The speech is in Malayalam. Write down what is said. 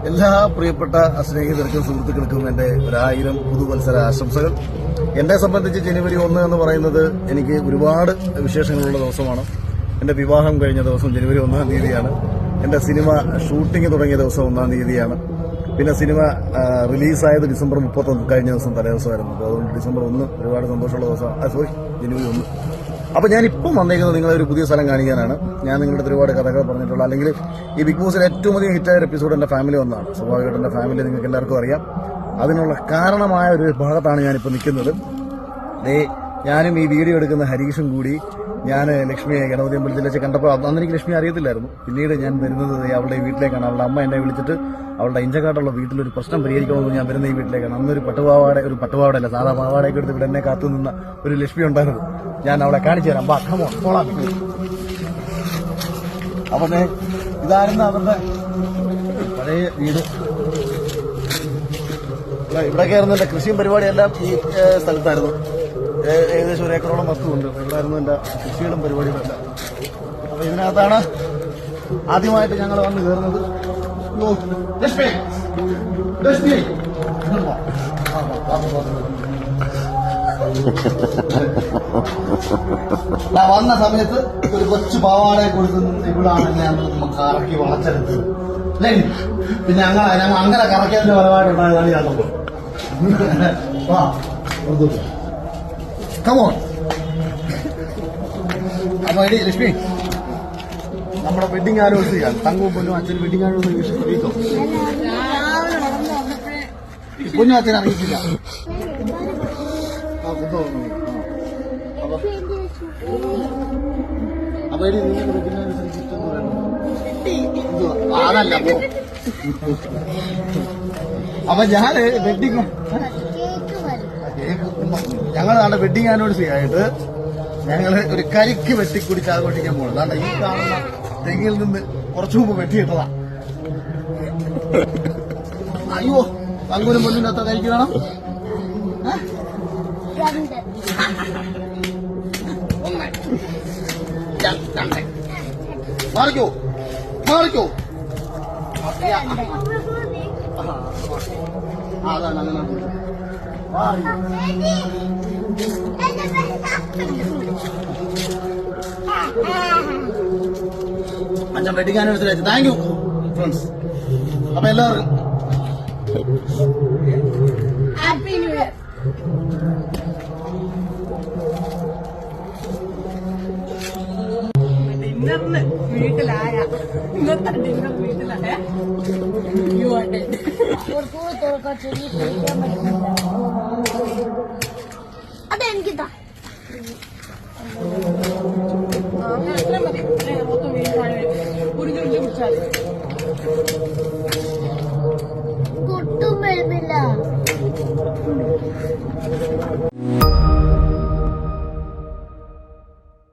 എല്ലാ പ്രിയപ്പെട്ട സ്നേഹിതർക്കും സുഹൃത്തുക്കൾക്കും എൻ്റെ 1000 പുതുവത്സര ആശംസകൾ. എന്നെ സംബന്ധിച്ച് ജനുവരി 1 എന്ന് പറയുന്നത് എനിക്ക് ഒരുപാട് വിശേഷങ്ങളുള്ള ദിവസമാണ്. എൻ്റെ വിവാഹം കഴിഞ്ഞ ദിവസം ജനുവരി 1 തീയതിയാണ്. എൻ്റെ സിനിമ ഷൂട്ടിംഗ് തുടങ്ങിയ ദിവസം 1 തീയതിയാണ്. പിന്നെ സിനിമ റിലീസായത് ഡിസംബർ 31 കഴിഞ്ഞ ദിവസം തലേദിവസമായിരുന്നു. അപ്പോൾ അതുകൊണ്ട് ഡിസംബർ 1 ഒരുപാട് സന്തോഷമുള്ള ദിവസം. ജനുവരി 1. അപ്പോൾ ഞാനിപ്പം വന്നേക്കുന്നത് നിങ്ങളെ ഒരു പുതിയ സ്ഥലം കാണിക്കാനാണ്. ഞാൻ നിങ്ങളുടെ അടുത്ത് ഒരുപാട് കഥകൾ പറഞ്ഞിട്ടുള്ള, അല്ലെങ്കിൽ ഈ ബിഗ് ബോസിൽ ഏറ്റവും അധികം ഹിറ്റായ എപ്പിസോഡ് എൻ്റെ ഫാമിലി വന്നതാണ്. സ്വാഭാവികമായിട്ട് എൻ്റെ ഫാമിലി നിങ്ങൾക്ക് എല്ലാവർക്കും അറിയാം. അതിനുള്ള കാരണമായ ഒരു ഭാഗത്താണ് ഞാനിപ്പോൾ നിൽക്കുന്നത്. ഞാനും ഈ വീഡിയോ എടുക്കുന്ന ഹരീഷും കൂടി ഞാൻ ലക്ഷ്മിയെ ഗണപതി അമ്പലത്തിൽ വെച്ച് കണ്ടപ്പോൾ അന്ന് എനിക്ക് ലക്ഷ്മി അറിയത്തില്ലായിരുന്നു. പിന്നീട് ഞാൻ വരുന്നത് അവളുടെ വീട്ടിലേക്കാണ്. അവളുടെ അമ്മ എന്നെ വിളിച്ചിട്ട് അവളുടെ ഇഞ്ചക്കാട്ടുള്ള വീട്ടിലൊരു പ്രശ്നം പരിഹരിക്കണമെന്ന് ഞാൻ വരുന്ന ഈ വീട്ടിലേക്കാണ്. അന്നൊരു പട്ടുപാവാടയല്ല, സാധാ പാവാടയൊക്കെ എടുത്ത് ഇവിടെ എന്നെ കാത്തു നിന്ന ഒരു ലക്ഷ്മി ഉണ്ടായിരുന്നു. ഞാൻ അവളെ കാണിച്ചു തരാം. അപ്പൊ ഇതായിരുന്നു അവരുടെ പഴയ വീട്. ഇവിടെ കയറുന്ന എന്റെ കൃഷിയും പരിപാടിയെല്ലാം ഈ സ്ഥലത്തായിരുന്നു. ഏകദേശം 1 ഏക്കറോളം വസ്തുണ്ട്. ഇവിടായിരുന്നു എന്റെ കൃഷികളും പരിപാടികളെല്ലാം. അപ്പൊ ഇതിനകത്താണ് ആദ്യമായിട്ട് ഞങ്ങൾ വന്ന് കയറുന്നത്. വന്ന സമയത്ത് ഒരു കൊച്ചു പാവാടയെ കൊടുക്കുന്ന ഇവിടാണ് ഞാൻ കറക്കി വളച്ചെടുത്തത്. അല്ലേ? പിന്നെ അങ്ങനെ കറക്കിയതിന്റെ പരമായിട്ടുണ്ടായതാണ് ഞാൻ നോക്കുന്നത്. കമോൺ. അപ്പൊ എടി ലക്ഷ്മി, നമ്മുടെ വെഡിങ് ആനിവേഴ്സറിയാണ്. തങ്കവും പൊന്നും അച്ഛൻ വെഡിങ് ആനിവേഴ്സറി അറിയിച്ചോ? പൊന്നും അച്ഛൻ അറിയിച്ചില്ല. അപ്പൊ എടി നിങ്ങൾക്ക് വെഡിങ് ആനിവേഴ്സറി ഗിഫ്റ്റ് എന്ന് പറയുന്നത് അതല്ല. അപ്പൊ ഞാന് വെഡിങ് ഞങ്ങളാണ് വെഡിങ് ആനിവേഴ്സറി ആയിട്ട് ഞങ്ങള് ഒരു കരിക്ക് വെട്ടിക്കുടിച്ച് ആഘോഷിക്കാൻ പോകുന്നത്. അതാണ് ഈ കാണുന്ന തെങ്ങിൽ നിന്ന് കുറച്ചു മുമ്പ് വെട്ടിയിട്ടതാ. അയ്യോ, തങ്കൂരും പൊന്നിന്റെ അത്ര കരിക്ക് വേണം. മാറിക്കോ. അതാണ് അങ്ങനെ. അച്ഛൻ വെഡിങ് ആനിവേഴ്സറി അയച്ചു. Thank you friends. അപ്പൊ എല്ലാവർക്കും ഹാപ്പി ന്യൂ ഇയർ. ഡിന്നറിന് വീട്ടിലായ ഇന്നത്തെ ഡിന്നർ വീട്ടിലായ അതെനിക്കിതാ അത്ര മതി. ഒരു ചുണ്ടി കുടിച്ചാൽ